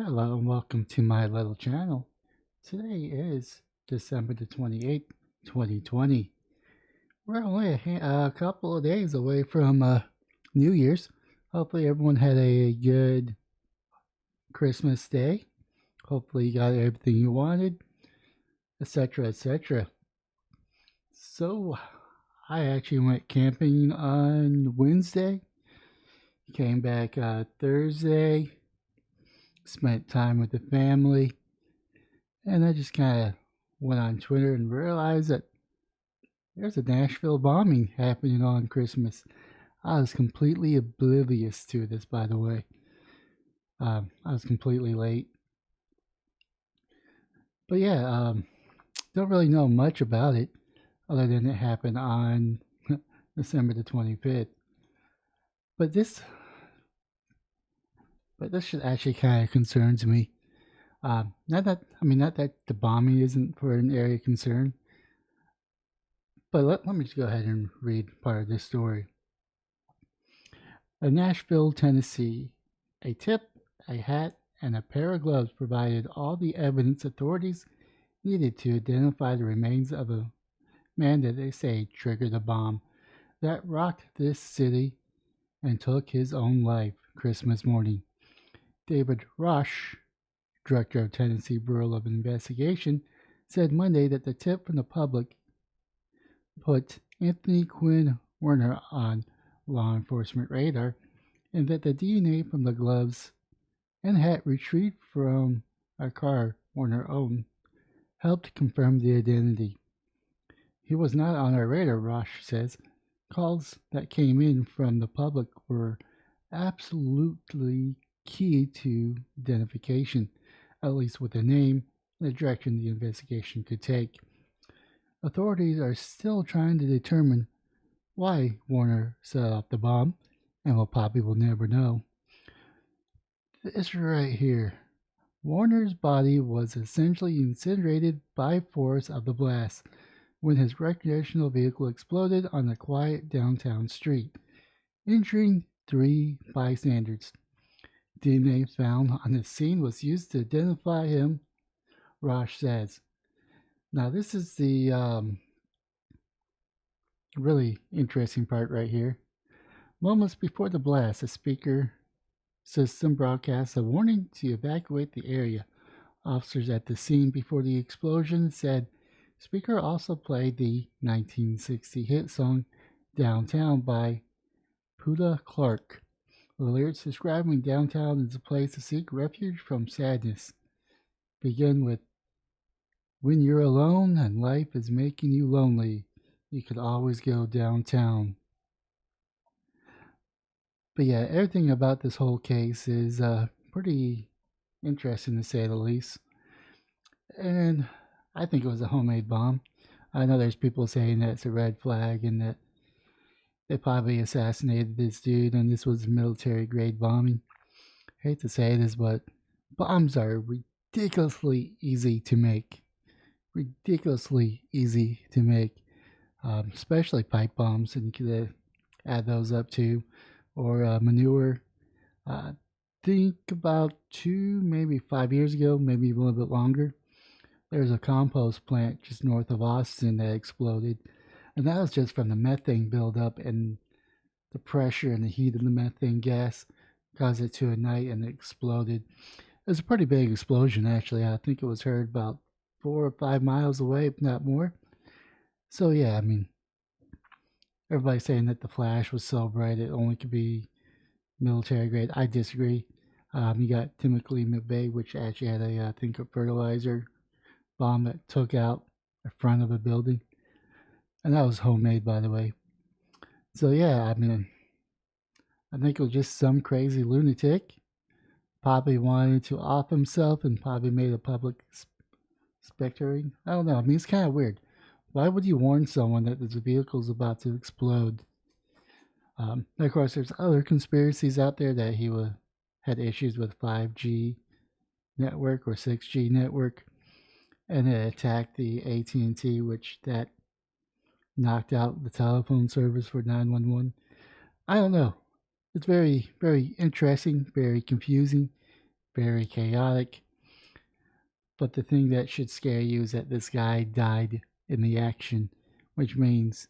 Hello and welcome to my little channel. Today is December the 28th, 2020. We're only a couple of days away from New Year's. Hopefully everyone had a good Christmas day. Hopefully you got everything you wanted, etc., etc. So I actually went camping on Wednesday. Came back Thursday. Spent time with the family. And I just kind of went on Twitter and realized that there's a Nashville bombing happening on Christmas. I was completely oblivious to this, by the way. I was completely late. But yeah, don't really know much about it other than it happened on December the 25th. But this, but this should actually kind of concerns me. Not that the bombing isn't for an area of concern, but let me just go ahead and read part of this story. Nashville, Tennessee. A tip, a hat, and a pair of gloves provided all the evidence authorities needed to identify the remains of a man that they say triggered a bomb that rocked this city and took his own life Christmas morning. David Rush, director of Tennessee Bureau of Investigation, said Monday that the tip from the public put Anthony Quinn Werner on law enforcement radar, and that the DNA from the gloves and hat retrieved from a car Werner owned helped confirm the identity. He was not on our radar, Rosh says. Calls that came in from the public were absolutely key to identification, at least with the name and the direction the investigation could take. Authorities are still trying to determine why Warner set off the bomb, and will never know. This right here. Warner's body was essentially incinerated by force of the blast when his recreational vehicle exploded on a quiet downtown street, injuring 3 bystanders. DNA found on the scene was used to identify him, Rosh says. Now, this is the really interesting part right here. Moments before the blast, a speaker system broadcast a warning to evacuate the area. Officers at the scene before the explosion said speaker also played the 1960 hit song Downtown by Puda Clark. The lyrics describing downtown as a place to seek refuge from sadness begin with, "When you're alone and life is making you lonely, you could always go downtown." But yeah, everything about this whole case is pretty interesting to say the least. And I think it was a homemade bomb. I know there's people saying that it's a red flag and that they probably assassinated this dude and this was military grade bombing. I hate to say this, but bombs are ridiculously easy to make. Ridiculously easy to make, especially pipe bombs, and you could add those up too, or manure. Think about 2, maybe 5 years ago, maybe a little bit longer. There's a compost plant just north of Austin that exploded, and that was just from the methane buildup and the pressure and the heat of the methane gas caused it to ignite and it exploded. It was a pretty big explosion, actually. I think it was heard about 4 or 5 miles away, if not more. So yeah, I mean, everybody's saying that the flash was so bright it only could be military grade. I disagree. You got Timothy McVeigh, which actually had I think, a fertilizer bomb that took out the front of a building, and that was homemade, by the way. So yeah, I mean, I think it was just some crazy lunatic probably wanted to off himself and probably made a public spectating. I don't know. I mean, it's kind of weird. Why would you warn someone that the vehicle is about to explode? Of course, there's other conspiracies out there that he had issues with 5G network or 6G network, and it attacked the AT&T, which that knocked out the telephone service for 911. I don't know. It's very, very interesting, very confusing, very chaotic. But the thing that should scare you is that this guy died in the action, which means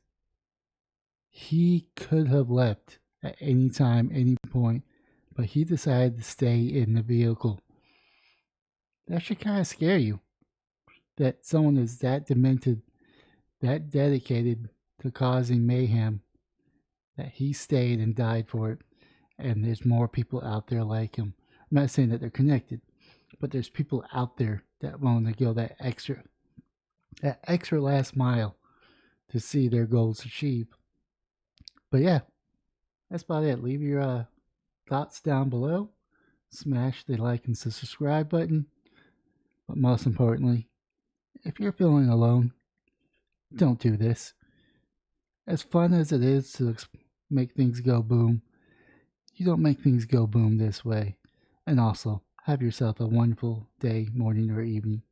he could have left at any time, any point, but he decided to stay in the vehicle. That should kind of scare you that someone is that demented, that dedicated to causing mayhem, that he stayed and died for it. And there's more people out there like him. I'm not saying that they're connected, but there's people out there that want to go that extra last mile to see their goals achieved. But yeah, that's about it. Leave your thoughts down below. Smash the like and subscribe button. But most importantly, if you're feeling alone, don't do this. As fun as it is to make things go boom, you don't make things go boom this way. And also, have yourself a wonderful day, morning, or evening.